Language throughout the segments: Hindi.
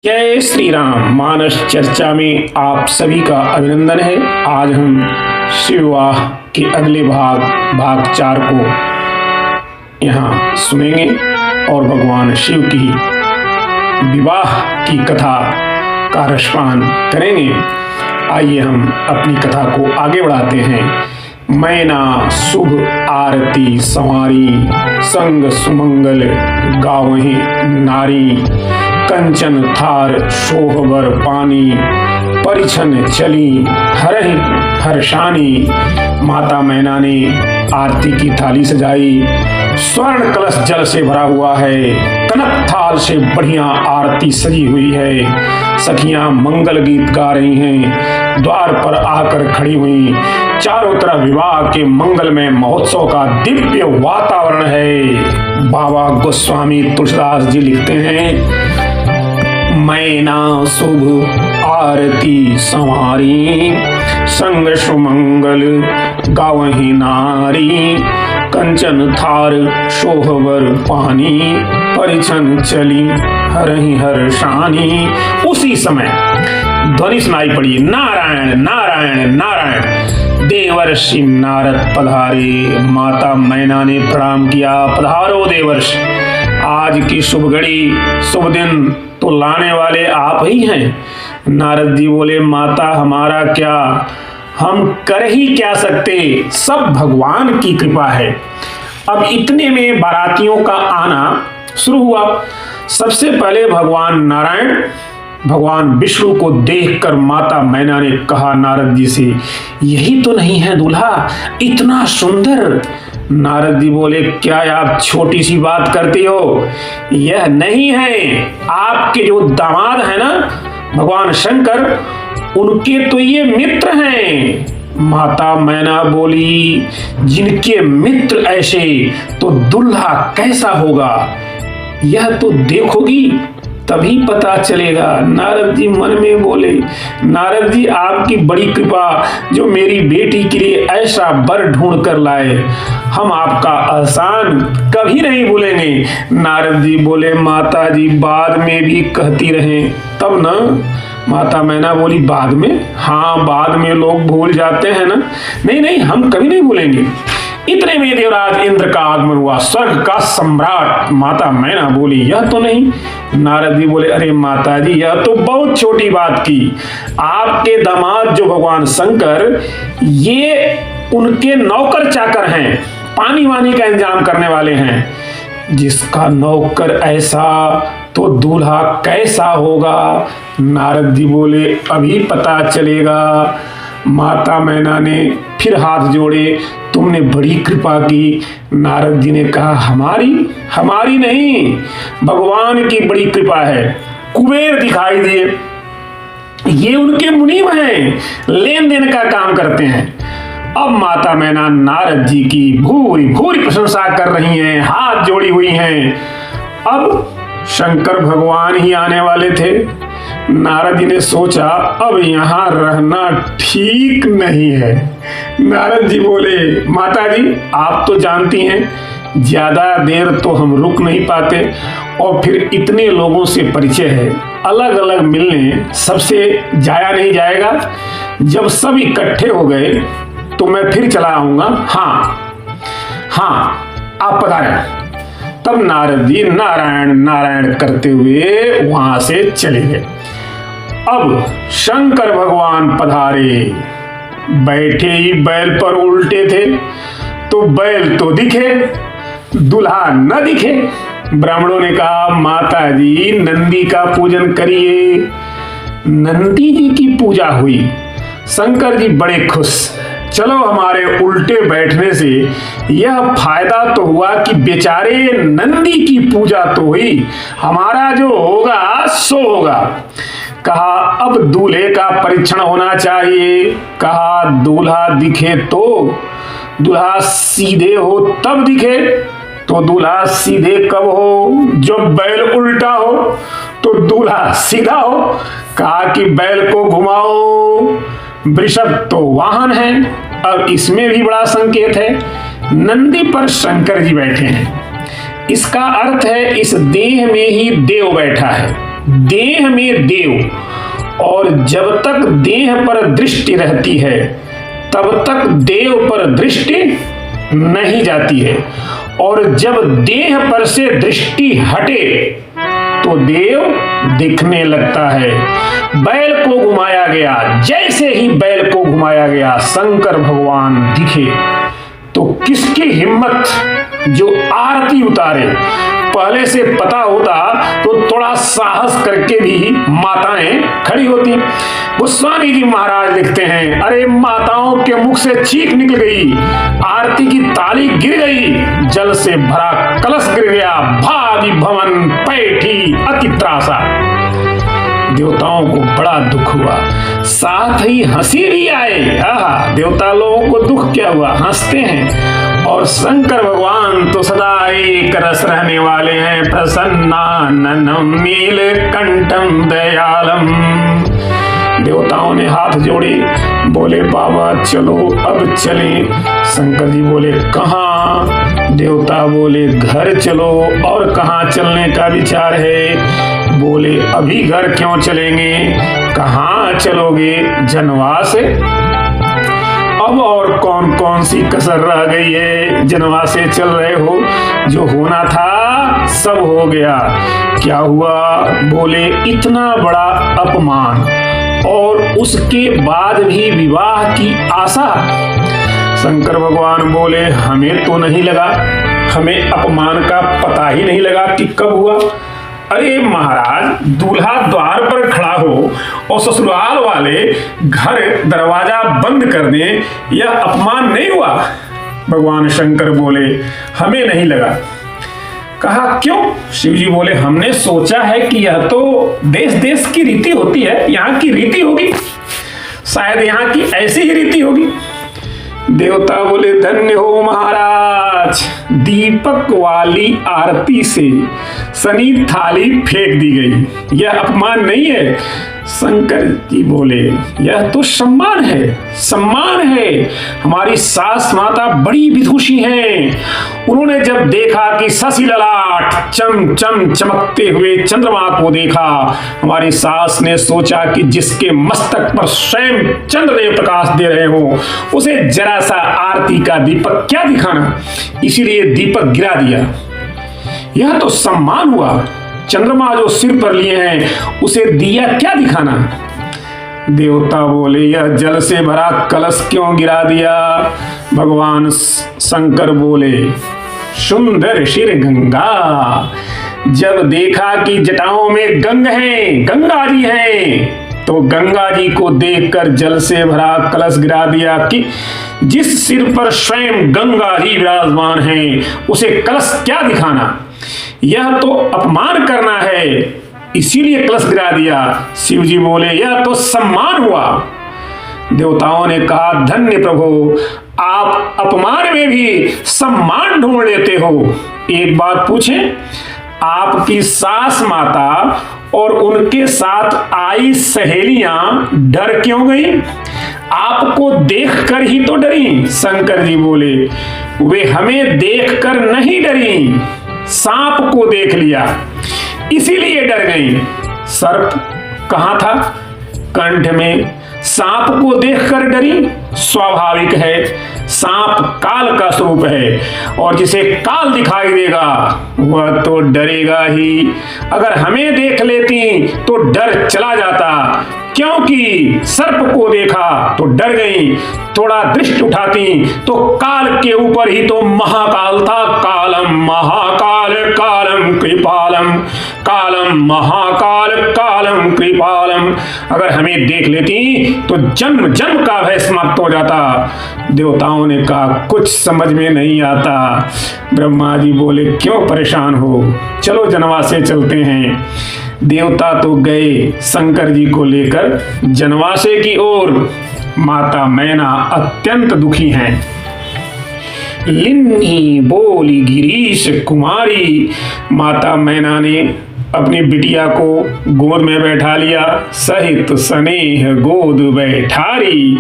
जय श्री राम। मानस चर्चा में आप सभी का अभिनंदन है। आज हम शिव विवाह के अगले भाग 4 को यहाँ सुनेंगे और भगवान शिव की विवाह की कथा का रसपान करेंगे। आइए हम अपनी कथा को आगे बढ़ाते हैं। मैना शुभ आरती संवारी, संग सुमंगल गावहीं नारी, कंचन थार शोभबर पानी, परिछन चली हरहि हर्षानी। माता मैना ने आरती की थाली सजाई, स्वर्ण कलश जल से भरा हुआ है, कनक थाल से बढ़िया आरती सजी हुई है। सखियां मंगल गीत गा रही हैं, द्वार पर आकर खड़ी हुई। चारों तरफ विवाह के मंगलमय महोत्सव का दिव्य वातावरण है। बाबा गोस्वामी तुलसीदास जी लिखते हैं, मैना शुभ आरती संवारी, संग सुमंगल गावहीं नारी, कंचन थार शोभबर पानी, परिछन चली हरहि हर्षानी। उसी समय ध्वनि सुनाई पड़ी, नारायण नारायण नारायण। देवर्षि नारद पधारे। माता मैना ने प्रणाम किया, पधारो देवर्षि, आज की शुभ घड़ी शुभ दिन तो लाने वाले आप ही हैं। नारद जी बोले, माता हमारा क्या, हम कर ही क्या सकते, सब भगवान की कृपा है। अब इतने में बारातियों का आना शुरू हुआ। सबसे पहले भगवान नारायण भगवान विष्णु को देखकर माता मैना ने कहा नारद जी से, यही तो नहीं है दूल्हा, इतना सुंदर। नारद जी बोले, क्या आप छोटी सी बात करती हो, यह नहीं है। आपके जो दामाद है ना भगवान शंकर, उनके तो ये मित्र हैं। माता मैना बोली, जिनके मित्र ऐसे तो दूल्हा कैसा होगा, यह तो देखोगी तभी पता चलेगा। नारद जी मन में बोले, नारद जी आपकी बड़ी कृपा जो मेरी बेटी के लिए ऐसा वर ढूंढ कर लाए, हम आपका एहसान कभी नहीं भूलेंगे। नारद जी बोले, माता जी बाद में भी कहती रहें तब ना। माता मैना बोली, बाद में? हाँ, बाद में लोग भूल जाते हैं ना। नहीं नहीं, हम कभी नहीं भूलेंगे। इतने में देवराज इंद्र का आगमन हुआ, स्वर्ग का सम्राट। माता मैना बोली, यह तो नहीं। नारद जी बोले, अरे माता जी, यह तो बहुत छोटी बात की। आपके दामाद जो भगवान शंकर, ये उनके नौकर चाकर हैं, पानी वानी का इंतजाम करने वाले हैं। जिसका नौकर ऐसा तो दूल्हा कैसा होगा। नारद जी बोले, अभी पता चलेगा। माता मैना ने फिर हाथ जोड़े, तुमने बड़ी कृपा की। नारद जी ने कहा, हमारी नहीं, भगवान की बड़ी कृपा है। कुबेर दिखाई दिए, ये उनके मुनीम हैं, लेन देन का काम करते हैं। अब माता मैना नारद जी की भूरी भूरी प्रशंसा कर रही हैं, हाथ जोड़ी हुई हैं। अब शंकर भगवान ही आने वाले थे। नारद जी ने सोचा, अब यहाँ रहना ठीक नहीं है। नारद जी बोले, माता जी आप तो जानती हैं ज्यादा देर तो हम रुक नहीं पाते, और फिर इतने लोगों से परिचय है, अलग अलग मिलने सबसे जाया नहीं जाएगा। जब सब इकट्ठे हो गए तो मैं फिर चला आऊंगा। हाँ आप पधारें। तब नारद जी नारायण नारायण करते हुए वहां से चले गए। अब शंकर भगवान पधारे। बैठे ही बैल पर उल्टे थे, तो बैल तो दिखे, दूल्हा न दिखे। ब्राह्मणों ने कहा, माता जी नंदी का पूजन करिए। नंदी जी की पूजा हुई। शंकर जी बड़े खुश, चलो हमारे उल्टे बैठने से यह फायदा तो हुआ कि बेचारे नंदी की पूजा तो हुई, हमारा जो होगा सो होगा। कहा, अब दूल्हे का परीक्षण होना चाहिए। कहा, दूल्हा दिखे तो, दूल्हा सीधे हो तब दिखे। तो दूल्हा सीधे कब हो, जब बैल उल्टा हो, तो दूल्हा सीधा हो। कहा कि बैल को घुमाओ, वृषभ तो वाहन है। अब इसमें भी बड़ा संकेत है, नंदी पर शंकर जी बैठे हैं। इसका अर्थ है इस देह में ही देव बैठा है। देह में देव, और जब तक देह पर दृष्टि रहती है तब तक देव पर दृष्टि नहीं जाती है, और जब देह पर से दृष्टि हटे तो देव दिखने लगता है। बैल को घुमाया गया, जैसे ही बैल को घुमाया गया शंकर भगवान दिखे तो किसकी हिम्मत जो आरती उतारे। पहले से पता होता तो थोड़ा साहस करके भी माताएं खड़ी होती। गोस्वामी जी महाराज लिखते हैं, अरे माताओं के मुख से चीख निकल गई, आरती की ताली गिर गई, जल से भरा कलश गिर गया, भागी भवन पैठी अति त्रासा। देवताओं को बड़ा दुख हुआ, साथ ही हंसी भी आए। देवता लोगों को दुख क्या हुआ, हंसते हैं। और शंकर भगवान तो सदा एक रस रहने वाले हैं, प्रसन्नाननम नीलकंठम दयालम। देवताओं ने हाथ जोड़े, बोले बाबा चलो अब चलें। शंकर जी बोले कहाँ? देवता बोले घर चलो। और कहाँ चलने का विचार है? बोले अभी घर क्यों चलेंगे, कहाँ चलोगे? जनवास। अब और कौन कौन सी कसर रह गई है? जनवास से चल रहे हो, जो होना था सब हो गया। क्या हुआ? बोले इतना बड़ा अपमान और उसके बाद भी विवाह की आशा। शंकर भगवान बोले हमें तो नहीं लगा, हमें अपमान का पता ही नहीं लगा कि कब हुआ। अरे महाराज, दूल्हा द्वार पर खड़ा हो और ससुराल वाले घर दरवाजा बंद कर दें, यह अपमान नहीं हुआ? भगवान शंकर बोले हमें नहीं लगा। कहा क्यों? शिव जी बोले हमने सोचा है कि यह तो देश देश की रीति होती है, यहाँ की रीति होगी, शायद यहाँ की ऐसी ही रीति होगी। देवता बोले धन्य हो महाराज, दीपक वाली आरती से सनी थाली फेंक दी गई, यह अपमान नहीं है। शंकर जी बोले यह तो सम्मान है, सम्मान है। हमारी सास माता बड़ी विदुषी हैं, उन्होंने जब देखा कि शशि ललाट चम चम चमकते हुए चंद्रमा को देखा, हमारी सास ने सोचा कि जिसके मस्तक पर स्वयं चंद्रदेव प्रकाश दे रहे हो उसे जरा सा आरती का दीपक क्या दिखाना, इसीलिए दीपक गिरा दिया। यह तो सम्मान हुआ। चंद्रमा जो सिर पर लिए हैं उसे दिया क्या दिखाना? देवता बोले यह जल से भरा कलश क्यों गिरा दिया? भगवान शंकर बोले सुंदर शिर गंगा, जब देखा कि जटाओं में गंग हैं, गंगा जी हैं, तो गंगा जी को देखकर जल से भरा कलश गिरा दिया कि जिस सिर पर स्वयं गंगा जी विराजमान हैं उसे कलश क्या दिखाना, यह तो अपमान करना है, इसीलिए कलश गिरा दिया। शिव जी बोले यह तो सम्मान हुआ। देवताओं ने कहा धन्य प्रभु, आप अपमान में भी सम्मान ढूंढ लेते हो। एक बात पूछें, आपकी सास माता और उनके साथ आई सहेलियां डर क्यों गई? आपको देखकर ही तो डरी। शंकर जी बोले वे हमें देखकर नहीं डरी, सांप को देख लिया इसीलिए डर गई। सर्प कहाँ था? कंठ में। सांप को देखकर डरी, स्वाभाविक है, सांप काल का स्वरूप है और जिसे काल दिखाई देगा वह तो डरेगा ही। अगर हमें देख लेती तो डर चला जाता, क्योंकि सर्प को देखा तो डर गई, थोड़ा दृष्टि उठाती तो काल के ऊपर ही तो महाकाल था। कालम महाकाल कालम कृपालम, कालम महाकाल कालम कृपालम। अगर हमें देख लेती तो जन्म जन्म का भय समाप्त हो जाता। देवताओं ने कहा कुछ समझ में नहीं आता। ब्रह्मा जी बोले क्यों परेशान हो, चलो जनवासे चलते हैं। देवता तो गए शंकर जी को लेकर जनवासे की ओर। माता मैना अत्यंत दुखी हैं। लिन्नी बोली गिरीश कुमारी, माता मैना ने अपनी बिटिया को गोद में बैठा लिया। सहित स्नेह गोद बैठारी,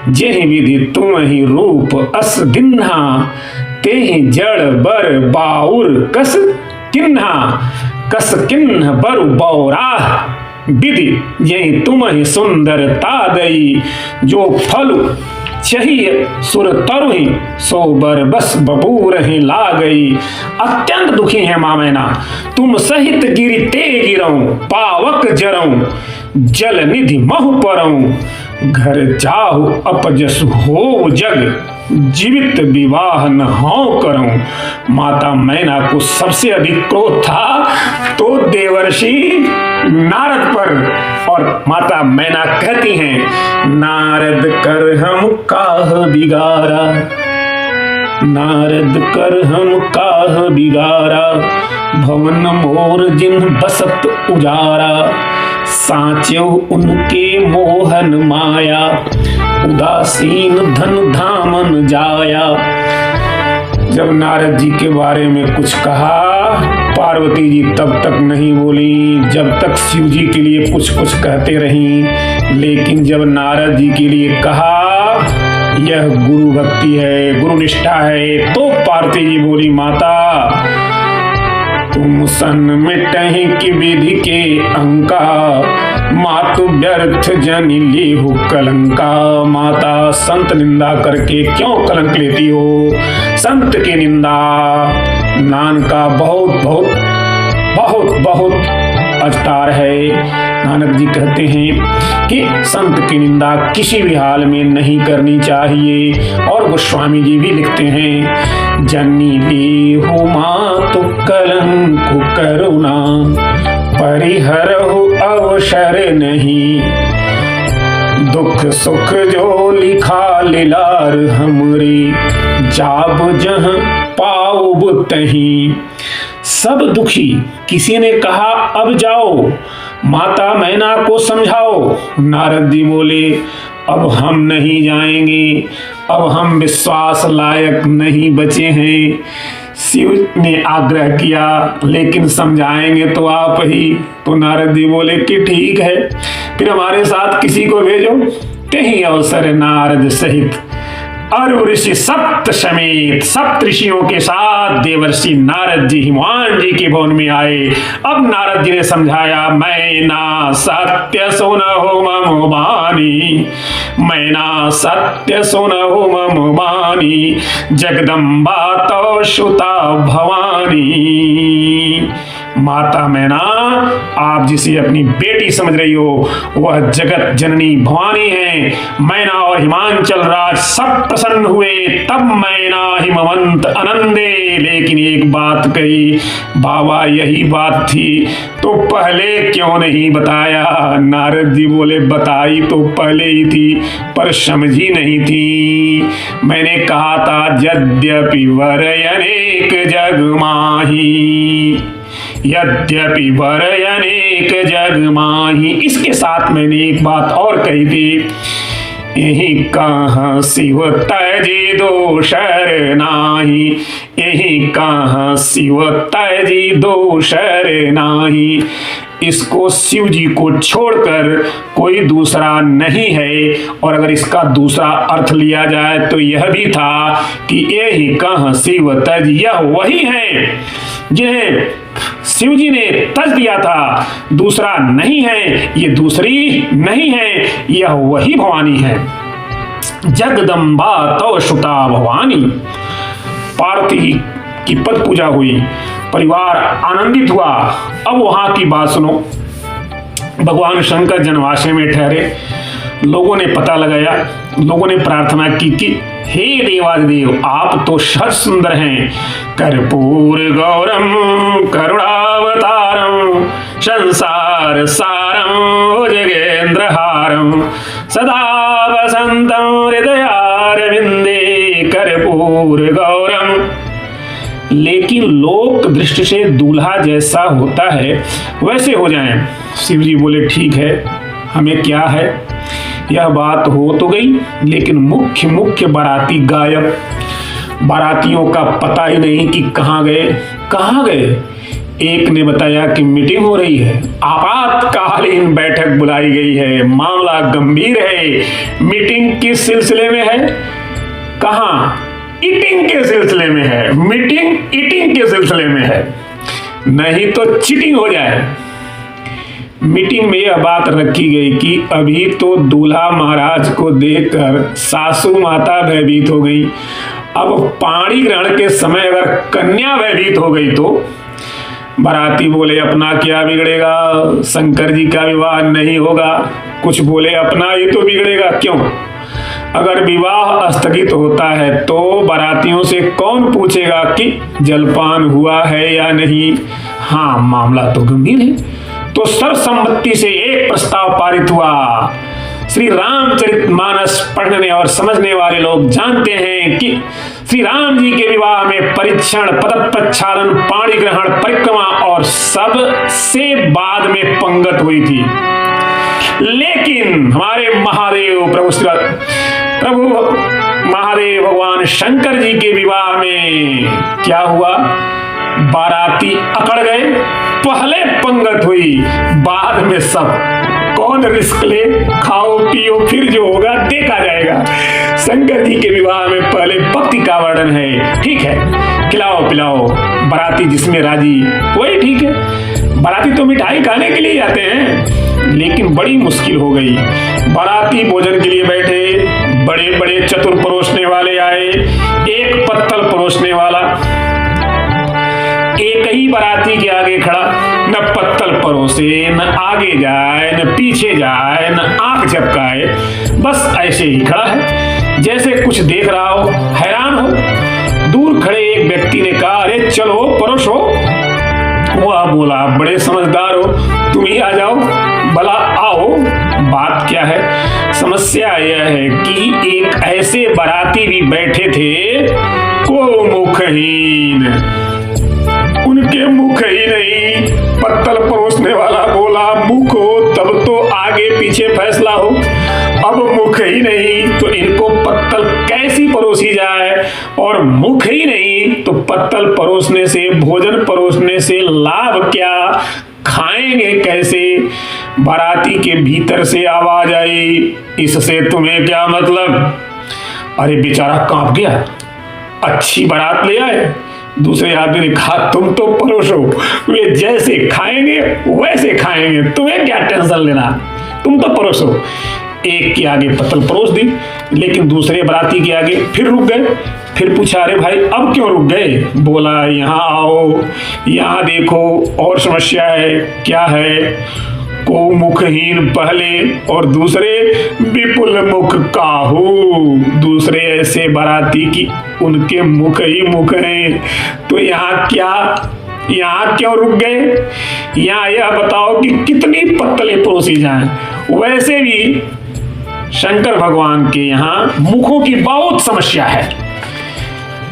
जेहि विधि तुम ही रूप अस दिन्हा, तेहि जड़ बर बाउर कस किन्हा। कस किन्ह बरु बौरा विधि यही तुम ही सुंदरता दई। जो फल चाहिए सुर तरुहि सो बर बस बबूर ही ला गई। अत्यंत दुखी है माँ मैना, तुम सहित गिरते गिरऊं पावक जरऊं जल निधि महु परऊं। घर जाहु अपजस हो जग जीवित विवाह न हो करूं। माता मैना को सबसे अधिक क्रोध था तो देवर्षि नारद पर, और माता मैना कहती हैं, नारद कर हम काह बिगारा, नारद कर हम काह बिगारा। भवन मोर जिन बसत उजारा, साँचो उनके मोहन माया। उदासीन धन धामन जाया। जब नारद जी के बारे में कुछ कहा, पार्वती जी तब तक नहीं बोली जब तक शिव जी के लिए कुछ कुछ कहते रहीं। लेकिन जब नारद जी के लिए कहा यह गुरु भक्ति है, गुरु निष्ठा है, तो पार्वती जी बोली, माता तुम सन मिटहि की विधि के अंका, मातु व्यर्थ जनि लेहु कलंका। माता संत निंदा करके क्यों कलंक लेती हो? संत की निंदा नान का बहुत बहुत बहुत बहुत अवतार है। नानक जी कहते हैं कि संत की निंदा किसी भी हाल में नहीं करनी चाहिए। और गोस्वामी जी भी लिखते हैं, जनी लेहु मातु कलंक करुणा, परिहरहु अवसर नहीं। दुख सुख जो लिखा लिलार हमरी, जाब जहाँ पाऊब तहीं। सब दुखी, किसी ने कहा अब जाओ माता मैना को समझाओ। नारद जी बोले, अब हम नहीं जाएंगे, अब हम विश्वास लायक नहीं बचे हैं। शिव ने आग्रह किया, लेकिन समझाएंगे तो आप ही। तो नारद जी बोले कि ठीक है, फिर हमारे साथ किसी को भेजो। कहीं अवसर नारद सहित अरु ऋषि सप्त समेत सप्त ऋषियों के साथ देवर्षि नारद जी हिमवान जी के भवन में आए। अब नारद जी ने समझाया, मैना सत्य सुनहु मम बानी, मैना सत्य सुनहु मम बानी, जगदम्बा तो सुता भवानी। माता मैना, आप जिसे अपनी बेटी समझ रही हो वह जगत जननी भवानी है। मैना और हिमांचल राज सब प्रसन्न हुए। तब मैना हिमवंत आनंदे। लेकिन एक बात कही, बाबा यही बात थी तो पहले क्यों नहीं बताया? नारद जी बोले, बताई तो पहले ही थी पर समझी नहीं थी। मैंने कहा था, यद्यपि वर अनेक जग माही, यद्यपि वर अनेक जग माही। इसके साथ मैंने एक बात और कही थी, यही कहाँ शिव तजी दोषर नाही, यही कहाँ शिव तजी दोषर नाही। इसको शिव जी को छोड़कर कोई दूसरा नहीं है। और अगर इसका दूसरा अर्थ लिया जाए तो यह भी था कि यही कहाँ शिव तज, यह वही है जिन्हें शिव जी ने तज दिया था, दूसरा नहीं है, ये दूसरी नहीं है, यह वही भवानी है। जगदम्बा तो सुता भवानी। पार्वती की पद पूजा हुई, परिवार आनंदित हुआ। अब वहां की बात सुनो। भगवान शंकर जनवासे में ठहरे, लोगों ने पता लगाया, लोगों ने प्रार्थना की कि हे देवादिदेव, आप तो सच सुंदर हैं। कर्पूर गौरम करुणावतारम, संसार सारम जगेंद्र हारम, सदा वसंतम हृदयारविंदे कर्पूर गौरम। लेकिन लोक दृष्टि से दूल्हा जैसा होता है वैसे हो जाएं। शिव जी बोले, ठीक है, हमें क्या है। यह बात हो तो गई, लेकिन मुख्य बाराती गायब। बारातियों का पता ही नहीं कि कहाँ गए। एक ने बताया कि मीटिंग हो रही है, आपातकालीन बैठक बुलाई गई है, मामला गंभीर है। मीटिंग किस सिलसिले में है? कहाँ? ईटिंग के सिलसिले में है। मीटिंग ईटिंग के सिलसिले में है। नहीं तो चीटिंग हो जाए। मीटिंग में यह बात रखी गई कि अभी तो दूल्हा महाराज को देखकर सासू माता भयभीत हो गई, अब पाणी ग्रहण के समय अगर कन्या भयभीत हो गई तो। बाराती बोले अपना क्या बिगड़ेगा, शंकर जी का विवाह नहीं होगा। कुछ बोले अपना ही तो बिगड़ेगा। क्यों? अगर विवाह स्थगित होता है तो बारातियों से कौन पूछेगा कि जलपान हुआ है या नहीं। हाँ, मामला तो गंभीर है। तो सर्वसम्मति से एक प्रस्ताव पारित हुआ। श्री रामचरितमानस पढ़ने और समझने वाले लोग जानते हैं कि श्री राम जी के विवाह में परीक्षण, पद प्रक्षालन, पाणी ग्रहण, परिक्रमा और सब से बाद में पंगत हुई थी। लेकिन हमारे महादेव प्रभु महादेव भगवान शंकर जी के विवाह में क्या हुआ? बाराती अकड़ गए, पहले पंगत हुई, बाद में सब। कौन रिस्क ले? खाओ पियो, फिर जो होगा देखा जाएगा। शंकर जी के विवाह में पहले भक्ति का वर्णन है। ठीक है, खिलाओ पिलाओ, बाराती जिसमें राजी वही ठीक है। बाराती तो मिठाई खाने के लिए जाते हैं, लेकिन बड़ी मुश्किल हो गई। बाराती भोजन के लिए बैठे, बड़े बड़े चतुर परोसने वाले आए, एक पत्तल परोसने वाला एक ही बाराती के आगे खड़ा, न पत्तल परोसे, न आगे जाए, न पीछे जाए, न आंख झपकाए, बस ऐसे ही खड़ा है जैसे कुछ देख रहा हो, हैरान हो। दूर खड़े एक व्यक्ति ने कहा, अरे चलो परोसो। वह बोला, बड़े समझदार हो, तुम ही आ जाओ। भला आओ। बात क्या है? समस्या यह है कि एक ऐसे बाराती भी बैठे थे को मुखहीन, उनके मुख ही नहीं। पत्तल परोसने वाला बोला, मुख हो तब तो आगे पीछे फैसला हो, अब मुख ही नहीं तो इनको पत्तल कैसी परोसी जाए, और मुख ही नहीं तो पत्तल परोसने से, भोजन परोसने से लाभ क्या, खाएंगे कैसे? बाराती के भीतर से आवाज आई, इससे तुम्हें क्या मतलब? अरे बेचारा कांप गया। अच्छी बारात ले आए। दूसरे आदमी ने कहा, तुम तो परोसो, वे जैसे खाएंगे वैसे खाएंगे, तुम्हें क्या टेंशन लेना, तुम तो परोसो। एक के आगे पत्तल परोस दी, लेकिन दूसरे बाराती के आगे फिर रुक गए। फिर पूछा, अरे भाई अब क्यों रुक गए? बोला, यहाँ आओ, यहाँ देखो और समस्या है। क्या है? को मुखहीन पहले और दूसरे विपुल मुख काहू। दूसरे ऐसे बाराती की उनके मुख ही मुख हैं। तो यहाँ क्यों रुक गए? यहाँ यह बताओ कि कितनी पत्तलें परोसी जाएं। वैसे भी शंकर भगवान के यहाँ मुखों की बहुत समस्या है।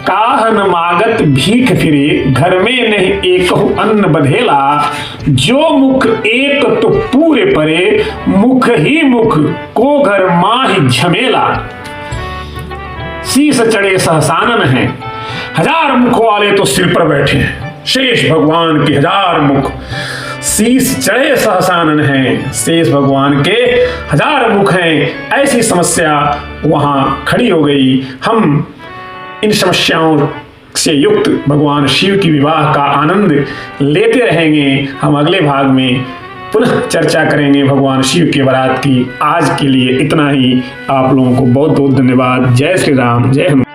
काहन मागत भीख फिरे, घर में नहीं एकहु अन्न बधेला। जो मुख एक तो पूरे परे, मुख ही मुख को घर माही झमेला। शीश चढ़े सहसानन है, 1000 मुख वाले तो सिर पर बैठे हैं। शेष भगवान के 1000 मुख, शीश चढ़े सहसानन है, शेष भगवान के 1000 मुख हैं। ऐसी समस्या वहां खड़ी हो गई। हम इन समस्याओं से युक्त भगवान शिव की विवाह का आनंद लेते रहेंगे। हम अगले भाग में पुनः चर्चा करेंगे भगवान शिव के बारात की। आज के लिए इतना ही। आप लोगों को बहुत बहुत धन्यवाद। जय श्री राम, जय हनुमान।